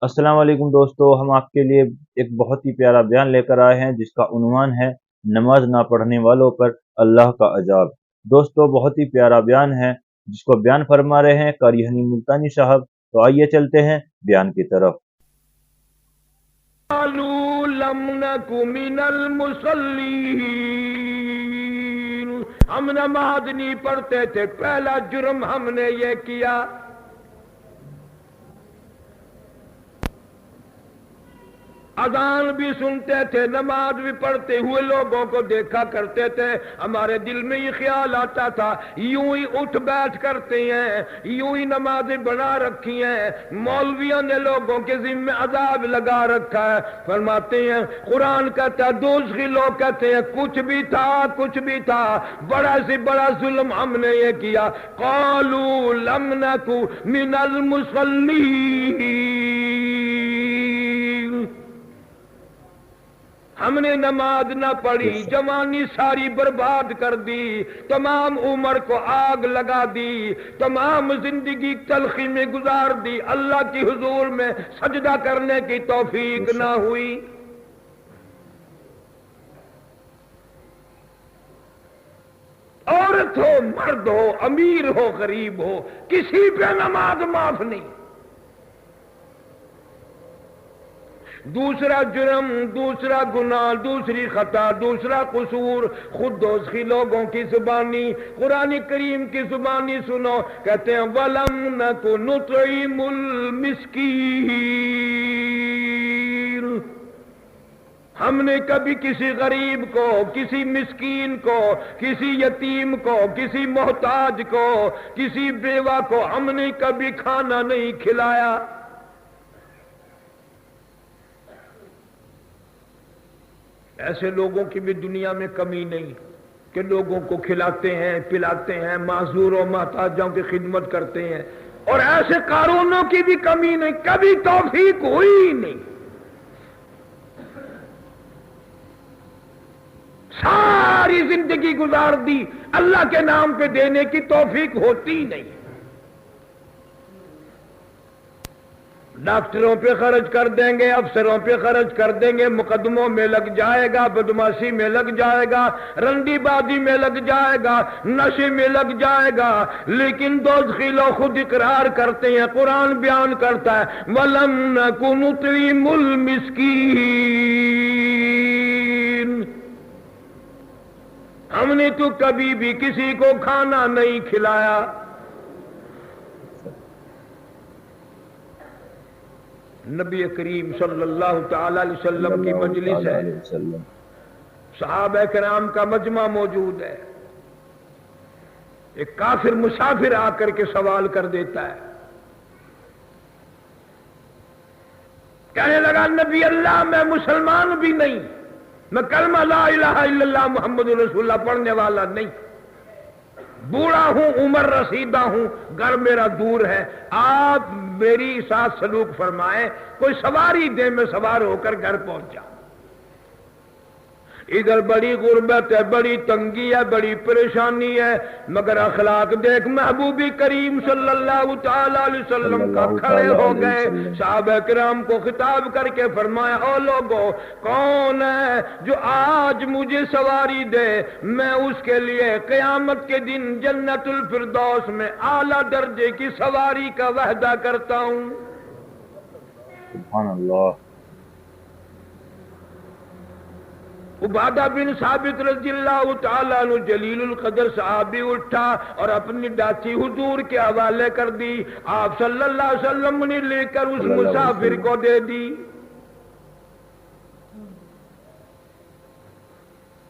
السلام علیکم دوستو، ہم آپ کے لیے ایک بہت ہی پیارا بیان لے کر آئے ہیں جس کا عنوان ہے نماز نہ پڑھنے والوں پر اللہ کا عذاب۔ دوستو، بہت ہی پیارا بیان ہے جس کو بیان فرما رہے ہیں قاری حنی ملتانی صاحب۔ تو آئیے چلتے ہیں بیان کی طرف۔ قالوا لم نك من المصلين، ہم نماز نہیں پڑھتے تھے، پہلا جرم ہم نے یہ کیا۔ اذان بھی سنتے تھے، نماز بھی پڑھتے ہوئے لوگوں کو دیکھا کرتے تھے، ہمارے دل میں یہ خیال آتا تھا یوں ہی اٹھ بیٹھ کرتے ہیں، یوں ہی نمازیں بنا رکھی ہیں، مولویوں نے لوگوں کے ذمہ عذاب لگا رکھا ہے۔ فرماتے ہیں قرآن کہتا ہے، دوزخی لوگ کہتے ہیں کچھ بھی تھا، کچھ بھی تھا، بڑا سے بڑا ظلم ہم نے یہ کیا۔ قالوا لم نک من المصلین، ہم نے نماز نہ پڑھی، جوانی ساری برباد کر دی، تمام عمر کو آگ لگا دی، تمام زندگی تلخی میں گزار دی، اللہ کی حضور میں سجدہ کرنے کی توفیق نہ ہوئی۔ عورت ہو، مرد ہو، امیر ہو، غریب ہو، کسی پہ نماز معاف نہیں۔ دوسرا جرم، دوسرا گناہ، دوسری خطا، دوسرا قصور، خود دوزخی لوگوں کی زبانی، قرآن کریم کی زبانی سنو، کہتے ہیں وَلَمْ نَكُ نُطْعِمُ الْمِسْكِينَ، ہم نے کبھی کسی غریب کو، کسی مسکین کو، کسی یتیم کو، کسی محتاج کو، کسی بیوہ کو ہم نے کبھی کھانا نہیں کھلایا۔ ایسے لوگوں کی بھی دنیا میں کمی نہیں کہ لوگوں کو کھلاتے ہیں، پلاتے ہیں، معذور و محتاجوں کی خدمت کرتے ہیں، اور ایسے قارونوں کی بھی کمی نہیں، کبھی توفیق ہوئی ہی نہیں۔ ساری زندگی گزار دی، اللہ کے نام پہ دینے کی توفیق ہوتی ہی نہیں۔ ڈاکٹروں پہ خرچ کر دیں گے، افسروں پہ خرچ کر دیں گے، مقدموں میں لگ جائے گا، بدماشی میں لگ جائے گا، رندی بازی میں لگ جائے گا، نشے میں لگ جائے گا، لیکن دوزخی لوگ خود اقرار کرتے ہیں، قرآن بیان کرتا ہے وَلَمْ نَكُ نُطْعِمُ الْمِسْكِينَ، ہم نے تو کبھی بھی کسی کو کھانا نہیں کھلایا۔ نبی کریم صلی اللہ تعالی علیہ وسلم کی مجلس ہے، صحابہ کرام کا مجمع موجود ہے، ایک کافر مسافر آ کر کے سوال کر دیتا ہے، کہنے لگا نبی اللہ میں مسلمان بھی نہیں، میں کلمہ لا الہ الا اللہ محمد رسول اللہ پڑھنے والا نہیں، بوڑھا ہوں، عمر رسیدہ ہوں، گھر میرا دور ہے، آپ میری ساتھ سلوک فرمائیں، کوئی سواری دے، میں سوار ہو کر گھر پہنچ جاؤں۔ ادھر بڑی غربت ہے، بڑی تنگی ہے، بڑی پریشانی ہے، مگر اخلاق دیکھ محبوبی کریم صلی اللہ تعالی علیہ وسلم کا کھڑے ہو گئے، صحابہ کرام کو خطاب کر کے فرمایا او لوگو، کون ہے جو آج مجھے سواری دے، میں اس کے لیے قیامت کے دن جنت الفردوس میں اعلیٰ درجے کی سواری کا وعدہ کرتا ہوں۔ سبحان اللہ۔ عبادہ بن ثابت رضی اللہ تعالیٰ عنہ جلیل القدر صحابی اٹھا اور اپنی ڈاچی حضور کے حوالے کر دی، آپ صلی اللہ علیہ وسلم نے لے کر اس مسافر کو دے دی۔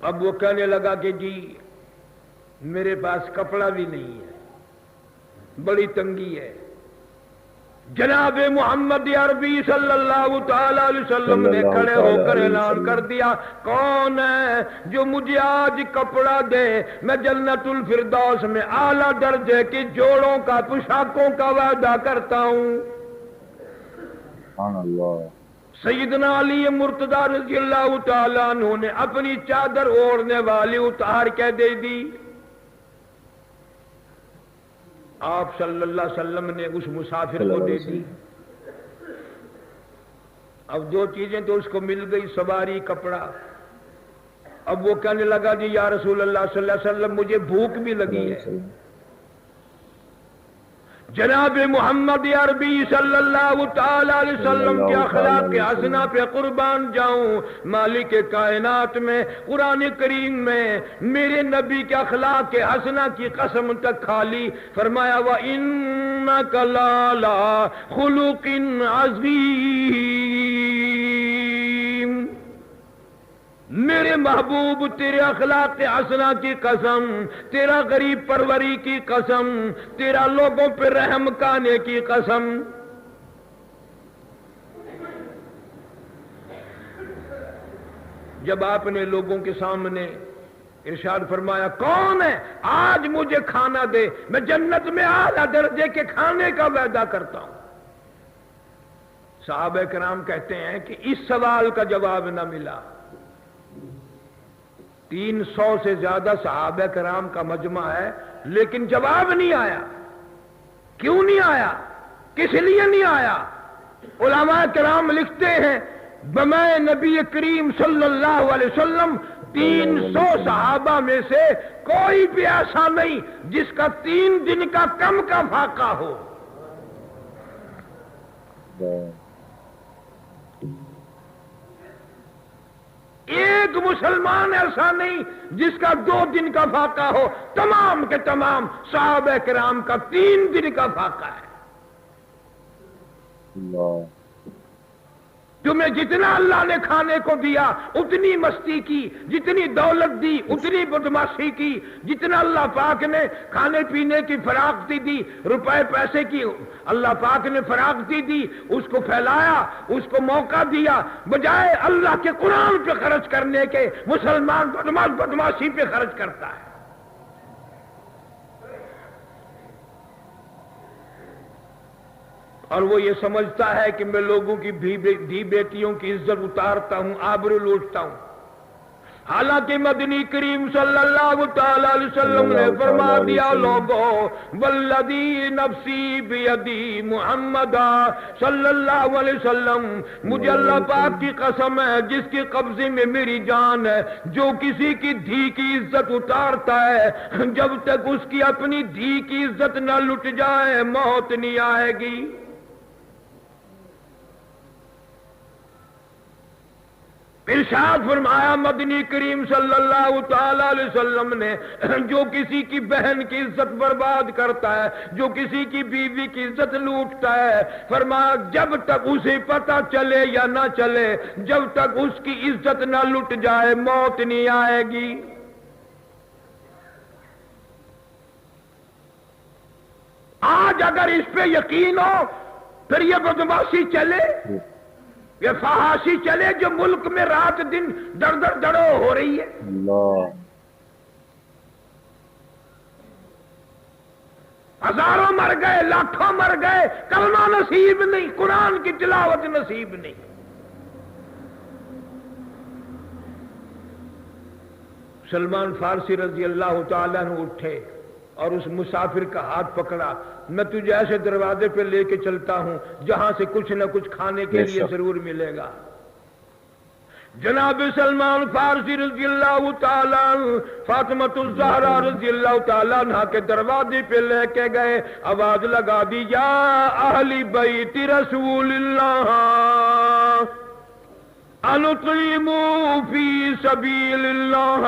اب وہ کہنے لگا کہ جی میرے پاس کپڑا بھی نہیں ہے، بڑی تنگی ہے۔ جناب محمد عربی صلی اللہ تعالی علیہ وسلم نے کھڑے ہو کر اعلان کر دیا، کون ہے جو مجھے آج کپڑا دے، میں جنت الفردوس میں اعلیٰ درجے کی جوڑوں کا، پوشاکوں کا وعدہ کرتا ہوں۔ سبحان اللہ۔ سیدنا علی مرتضی رضی اللہ تعالیٰ عنہ نے اپنی چادر اوڑھنے والی اتار کے دے دی، آپ صلی اللہ علیہ وسلم نے اس مسافر کو دے دی۔ اب دو چیزیں تو اس کو مل گئی، سواری، کپڑا۔ اب وہ کہنے لگا جی یا رسول اللہ صلی اللہ علیہ وسلم مجھے بھوک بھی لگی ہے۔ جناب محمد عربی صلی اللہ تعالی علیہ وسلم کے اخلاق حسنہ پہ قربان جاؤں، مالک کائنات میں قرآن کریم میں میرے نبی کے اخلاق حسنہ کی قسم تک کھا لی۔ فرمایا وَإِنَّكَ لَعَلَىٰ خُلُقٍ عَظِيمٍ، میرے محبوب تیرے اخلاق حسنہ کی قسم، تیرا غریب پروری کی قسم، تیرا لوگوں پہ رحم کانے کی قسم۔ جب آپ نے لوگوں کے سامنے ارشاد فرمایا کون ہے آج مجھے کھانا دے، میں جنت میں اعلیٰ درجے کے کھانے کا وعدہ کرتا ہوں، صحابہ کرام کہتے ہیں کہ اس سوال کا جواب نہ ملا۔ 300 سے زیادہ صحابہ کرام کا مجمع ہے لیکن جواب نہیں آیا۔ کیوں نہیں آیا؟ کس لیے نہیں آیا؟ علماء کرام لکھتے ہیں بمائے نبی کریم صلی اللہ علیہ وسلم 300 صحابہ میں سے کوئی بھی ایسا نہیں جس کا 3 دن کا کم کا فاقہ ہو۔ ایک مسلمان ایسا نہیں جس کا 2 دن کا فاقہ ہو، تمام کے تمام صحابہ کرام کا 3 دن کا فاقہ ہے۔ تمہیں جتنا اللہ نے کھانے کو دیا اتنی مستی کی، جتنی دولت دی اتنی بدماشی کی، جتنا اللہ پاک نے کھانے پینے کی فراختی دی، روپے پیسے کی اللہ پاک نے فراختی دی، اس کو پھیلایا، اس کو موقع دیا، بجائے اللہ کے قرآن پہ خرچ کرنے کے مسلمان بدماشی پہ خرچ کرتا ہے۔ اور وہ یہ سمجھتا ہے کہ میں لوگوں کی دھی بیٹیوں کی عزت اتارتا ہوں، آبرو لوٹتا ہوں۔ حالانکہ مدنی کریم صلی اللہ تعالی علیہ وسلم نے فرما دیا لوگوں والذی نفسی بیدی محمد صلی اللہ علیہ وسلم، مجھے اللہ پاک کی قسم ہے جس کے قبضے میں میری جان ہے، جو کسی کی دھی کی عزت اتارتا ہے جب تک اس کی اپنی دھی کی عزت نہ لٹ جائے موت نہیں آئے گی۔ ارشاد فرمایا مدنی کریم صلی اللہ تعالی علیہ وسلم نے جو کسی کی بہن کی عزت برباد کرتا ہے، جو کسی کی بیوی کی عزت لوٹتا ہے، فرمایا جب تک اسے پتہ چلے یا نہ چلے، جب تک اس کی عزت نہ لٹ جائے موت نہیں آئے گی۔ آج اگر اس پہ یقین ہو پھر یہ بدماشی چلے، یہ فحاشی چلے جو ملک میں رات دن در در دڑو ہو رہی ہے۔ اللہ، ہزاروں مر گئے، لاکھوں مر گئے، کلمہ نصیب نہیں، قرآن کی تلاوت نصیب نہیں۔ سلمان فارسی رضی اللہ تعالیٰ عنہ اٹھے اور اس مسافر کا ہاتھ پکڑا، میں تجھے ایسے دروازے پہ لے کے چلتا ہوں جہاں سے کچھ نہ کچھ کھانے کے لیے ضرور ملے گا۔ جناب سلمان فارسی رضی اللہ تعالیٰ عنہ فاطمۃ الزہرا رضی اللہ تعالیٰ عنہ کے دروازے پہ لے کے گئے، آواز لگا دی یا اہل بیت رسول اللہ انطعموا فی سبیل اللہ،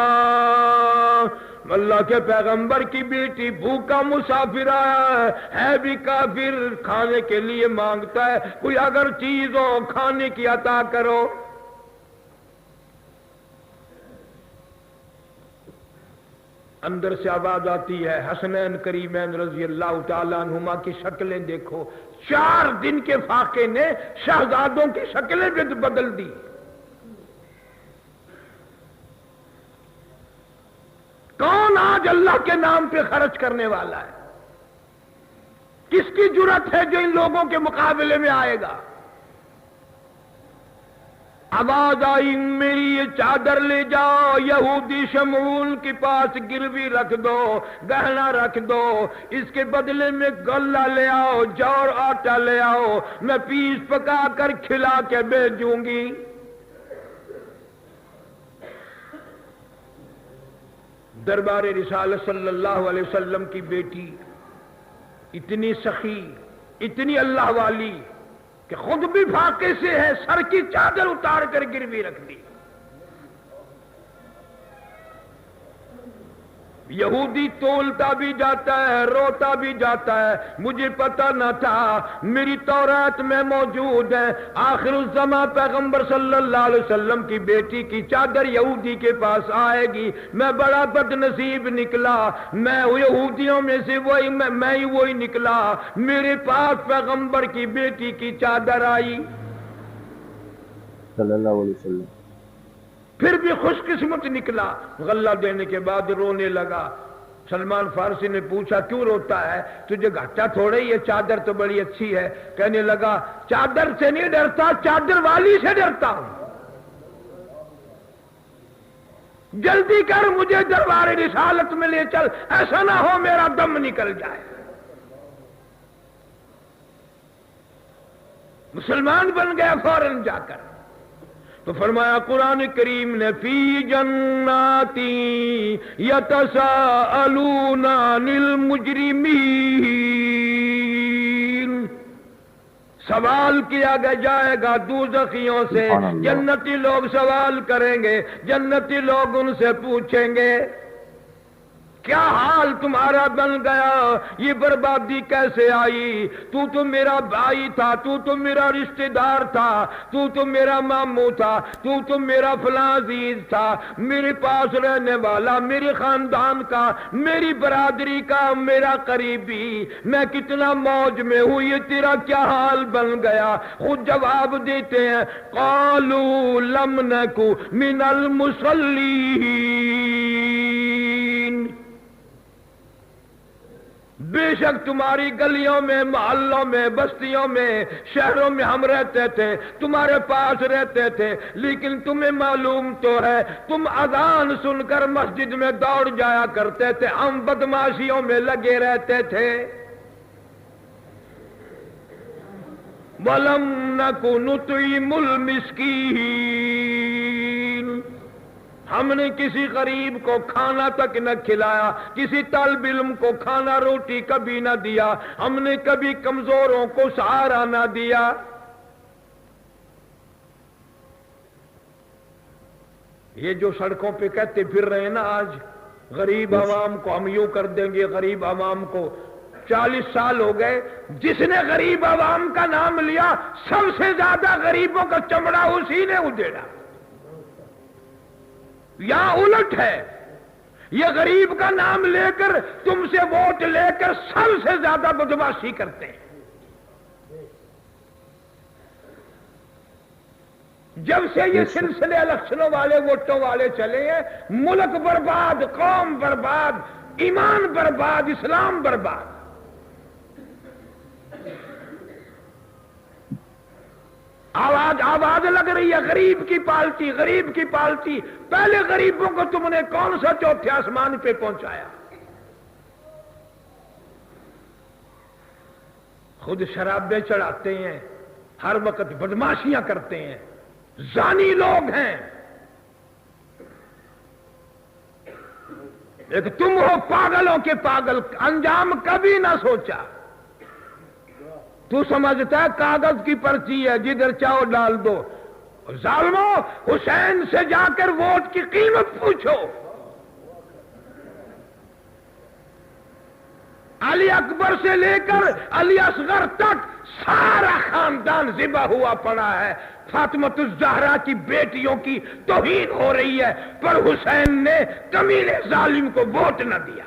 اللہ کے پیغمبر کی بیٹی بھوکا مسافر آیا ہے بھی کافر، کھانے کے لیے مانگتا ہے، کوئی اگر چیز ہو کھانے کی عطا کرو۔ اندر سے آواز آتی ہے حسنین کریمین رضی اللہ تعالیٰ عنہما کی شکلیں دیکھو، 4 دن کے فاقے نے شہزادوں کی شکلیں بھی بدل دی۔ کون آج اللہ کے نام پہ خرچ کرنے والا ہے؟ کس کی جرأت ہے جو ان لوگوں کے مقابلے میں آئے گا؟ آواز آئی میری یہ چادر لے جاؤ یہودی شمعون کے پاس گروی رکھ دو، گہنا رکھ دو، اس کے بدلے میں غلہ لے آؤ، جور آٹا لے آؤ، میں پیس پکا کر کھلا کے بھیجوں گی۔ دربار رسالت صلی اللہ علیہ وسلم کی بیٹی اتنی سخی، اتنی اللہ والی کہ خود بھی فاقے سے ہے، سر کی چادر اتار کر گروی رکھ دی۔ یہودی تولتا بھی جاتا ہے، روتا بھی جاتا ہے، مجھے پتہ نہ تھا، میری تورات میں موجود ہے، آخر الزمان پیغمبر صلی اللہ علیہ وسلم کی بیٹی کی چادر یہودی کے پاس آئے گی، میں بڑا بد نصیب نکلا، میں یہودیوں میں سے میں ہی وہی نکلا، میرے پاس پیغمبر کی بیٹی کی چادر آئی صلی اللہ علیہ وسلم۔ پھر بھی خوش قسمت نکلا، غلہ دینے کے بعد رونے لگا۔ سلمان فارسی نے پوچھا کیوں روتا ہے، تجھے گھاٹا تھوڑا ہی ہے، چادر تو بڑی اچھی ہے۔ کہنے لگا چادر سے نہیں ڈرتا، چادر والی سے ڈرتا ہوں، جلدی کر مجھے دربار رسالت میں لے چل، ایسا نہ ہو میرا دم نکل جائے۔ مسلمان بن گیا فوراً جا کر۔ تو فرمایا قرآن کریم نے فی جناتی یتساءلون عن المجرمین، سوال کیا جائے گا دوزخیوں سے، جنتی لوگ سوال کریں گے، جنتی لوگ ان سے پوچھیں گے کیا حال تمہارا بن گیا، یہ بربادی کیسے آئی، تو میرا بھائی تھا، تو میرا رشتہ دار تھا، تو میرا ماموں تھا، تو میرا فلاں عزیز تھا، میرے پاس رہنے والا، میرے خاندان کا، میری برادری کا، میرا قریبی، میں کتنا موج میں ہوں، یہ تیرا کیا حال بن گیا۔ خود جواب دیتے ہیں قالوا لم نکو من المصلین، بے شک تمہاری گلیوں میں، محلوں میں، بستیوں میں، شہروں میں ہم رہتے تھے، تمہارے پاس رہتے تھے، لیکن تمہیں معلوم تو ہے تم اذان سن کر مسجد میں دوڑ جایا کرتے تھے، ہم بدماشیوں میں لگے رہتے تھے۔ وَلَمْ نَكُ نُطْعِمُ الْمِسْكِينَ، ہم نے کسی غریب کو کھانا تک نہ کھلایا، کسی طالب علم کو کھانا روٹی کبھی نہ دیا، ہم نے کبھی کمزوروں کو سہارا نہ دیا۔ یہ جو سڑکوں پہ کہتے پھر رہے ہیں نا آج غریب عوام کو ہم یوں کر دیں گے، غریب عوام کو، 40 سال ہو گئے، جس نے غریب عوام کا نام لیا سب سے زیادہ غریبوں کا چمڑا اسی نے ادھیڑا۔ یا الٹ ہے، یہ غریب کا نام لے کر تم سے ووٹ لے کر سب سے زیادہ بدماشی کرتے ہیں۔ جب سے یہ سلسلے الیکشنوں والے، ووٹوں والے چلے ہیں، ملک برباد، قوم برباد، ایمان برباد، اسلام برباد۔ آواز لگ رہی ہے غریب کی پالٹی، غریب کی پالٹی۔ پہلے غریبوں کو تم نے کون سا چوتھے آسمان پہ پہنچایا؟ خود شرابیں چڑھاتے ہیں، ہر وقت بدماشیاں کرتے ہیں، زانی لوگ ہیں۔ ایک تم ہو پاگلوں کے پاگل، انجام کبھی نہ سوچا۔ تو سمجھتا ہے کاغذ کی پرچی ہے، جدھر چاہو ڈال دو۔ ظالمو، حسین سے جا کر ووٹ کی قیمت پوچھو۔ علی اکبر سے لے کر علی اصغر تک سارا خاندان ذبح ہوا پڑا ہے، فاطمۃ الزہرا کی بیٹیوں کی توہین ہو رہی ہے، پر حسین نے کمینے ظالم کو ووٹ نہ دیا۔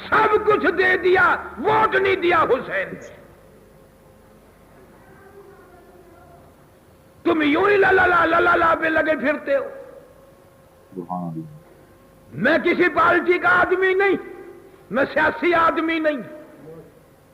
سب کچھ دے دیا، ووٹ نہیں دیا حسین نے۔ تم یوں ہی لا لا لا لا لا لا پہ لگے پھرتے ہو۔ میں کسی پارٹی کا آدمی نہیں، میں سیاسی آدمی نہیں،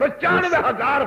95,000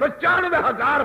95,000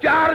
4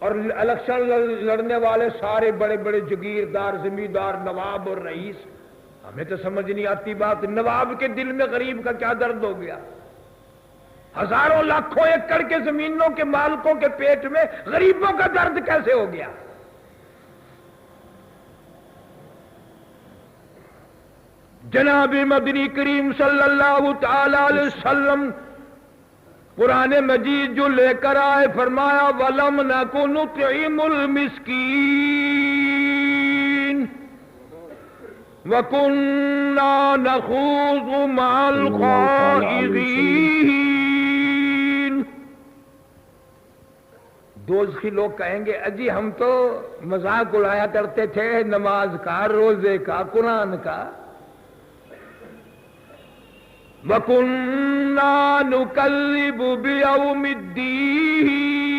اور الیکشن لڑنے والے سارے بڑے بڑے جگیردار زمیندار نواب اور رئیس. ہمیں تو سمجھ نہیں آتی بات، نواب کے دل میں غریب کا کیا درد ہو گیا؟ ہزاروں لاکھوں ایکڑ کے زمینوں کے مالکوں کے پیٹ میں غریبوں کا درد کیسے ہو گیا؟ جناب مدنی کریم صلی اللہ تعالی علیہ وسلم قرآن مجید جو لے کر آئے فرمایا وَلَمْ نَكُ نُطْعِمُ الْمِسْكِينَ وَكُنَّا نَخُوضُ مَعَ الْخَائِضِينَ. دوزخی لوگ کہیں گے اجی ہم تو مذاق اڑایا کرتے تھے نماز کا، روزے کا، قرآن کا. وَكُنَّا نُكَذِّبُ بِيَوْمِ الدِّينِ.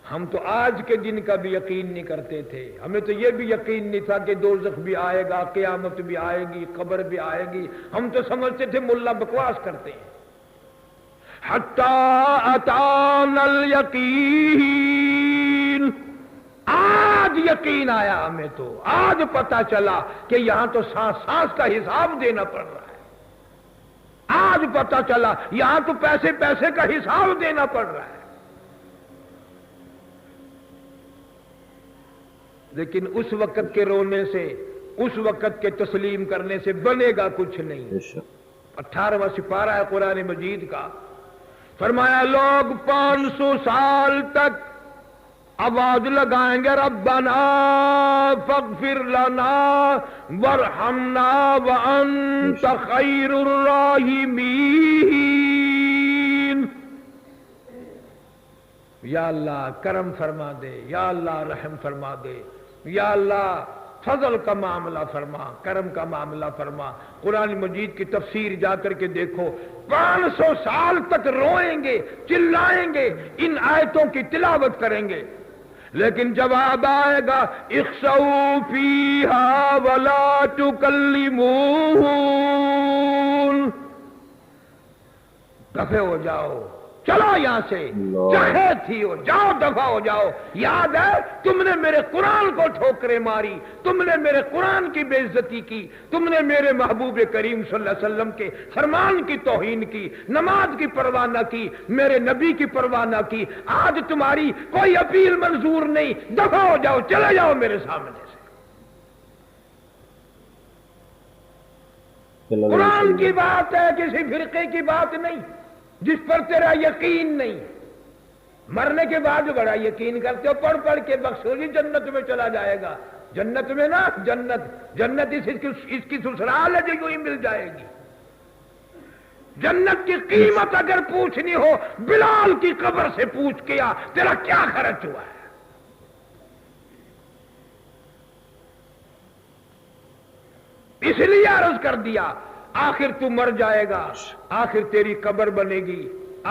ہم تو آج کے دن کا بھی یقین نہیں کرتے تھے، ہمیں تو یہ بھی یقین نہیں تھا کہ دوزخ بھی آئے گا، قیامت بھی آئے گی، قبر بھی آئے گی. ہم تو سمجھتے تھے ملا بکواس کرتے ہیں. حَتَّى أَتَانَا الْيَقِينُ. آج یقین آیا ہمیں، تو آج پتا چلا کہ یہاں تو سانس سانس کا حساب دینا پڑ رہا ہے. آج پتا چلا یہاں تو پیسے پیسے کا حساب دینا پڑ رہا ہے. لیکن اس وقت کے رونے سے، اس وقت کے تسلیم کرنے سے بنے گا کچھ نہیں. 18واں سپارہ ہے قرآن مجید کا. فرمایا لوگ 500 سال تک آواز لگائیں گے ربنا فاغفر لنا وارحمنا وانت خیر الراحمین. یا اللہ کرم فرما دے، یا اللہ رحم فرما دے، یا اللہ فضل کا معاملہ فرما، کرم کا معاملہ فرما. قرآن مجید کی تفسیر جا کر کے دیکھو، 500 سال تک روئیں گے، چلائیں گے، ان آیتوں کی تلاوت کریں گے، لیکن جواب آئے گا اخسؤوا فیہا ولا تکلمون. دفع ہو جاؤ، چلو یہاں سے، چاہے تھی ہو جاؤ، دفع ہو جاؤ. یاد ہے تم نے میرے قرآن کو ٹھوکریں ماری، تم نے میرے قرآن کی بے عزتی کی، تم نے میرے محبوب کریم صلی اللہ علیہ وسلم کے فرمان کی توہین کی، نماز کی پرواہ نہ کی، میرے نبی کی پرواہ نہ کی. آج تمہاری کوئی اپیل منظور نہیں، دفع ہو جاؤ، چلے جاؤ میرے سامنے سے. قرآن کی بات ہے، کسی فرقے کی بات نہیں جس پر تیرا یقین نہیں. مرنے کے بعد بڑا یقین کرتے ہو، پڑھ پڑھ کے بخشوری جنت میں چلا جائے گا. جنت میں نا، جنت اس کی سسرال ہے جو یوں ہی مل جائے گی. جنت کی قیمت اگر پوچھنی ہو بلال کی قبر سے پوچھ کیا تیرا کیا خرچ ہوا ہے. اس لیے عرض کر دیا آخر تو مر جائے گا، آخر تیری قبر بنے گی،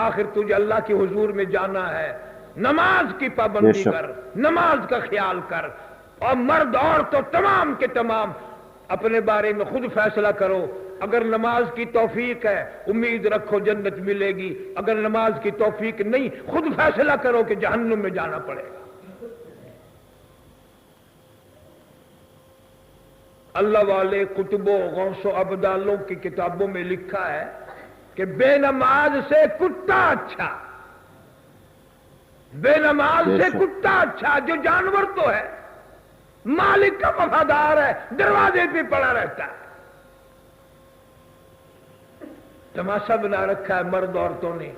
آخر تجھے اللہ کے حضور میں جانا ہے. نماز کی پابندی کر، نماز کا خیال کر، اور مرد عورت تمام کے تمام اپنے بارے میں خود فیصلہ کرو. اگر نماز کی توفیق ہے امید رکھو جنت ملے گی، اگر نماز کی توفیق نہیں خود فیصلہ کرو کہ جہنم میں جانا پڑے گا. اللہ والے کتبوں غوث و ابدالوں کی کتابوں میں لکھا ہے کہ بے نماز سے کتا اچھا، بے نماز سے کتا اچھا. جو جانور تو ہے، مالک کا وفادار ہے، دروازے پہ پڑا رہتا ہے. تماشا بنا رکھا ہے مرد عورتوں نے.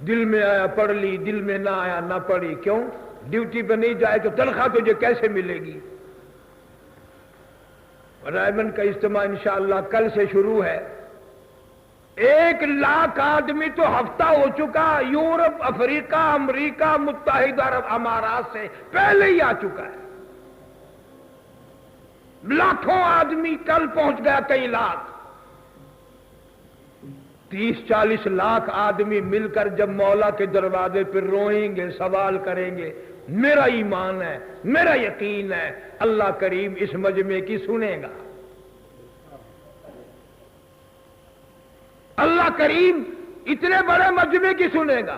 دل میں آیا پڑھ لی، دل میں نہ آیا نہ پڑھی. کیوں؟ ڈیوٹی پہ نہیں جائے تو تنخواہ تجھے کیسے ملے گی؟ رائمن کا اجتماع انشاءاللہ کل سے شروع ہے. 1 لاکھ آدمی تو ہفتہ ہو چکا، یورپ، افریقہ، امریکہ، متحدہ عرب امارات سے پہلے ہی آ چکا ہے. لاکھوں آدمی کل پہنچ گیا، کئی لاکھ. 30-40 لاکھ آدمی مل کر جب مولا کے دروازے پر روئیں گے، سوال کریں گے، میرا ایمان ہے، میرا یقین ہے اللہ کریم اس مجمع کی سنے گا. اللہ کریم اتنے بڑے مجمع کی سنے گا.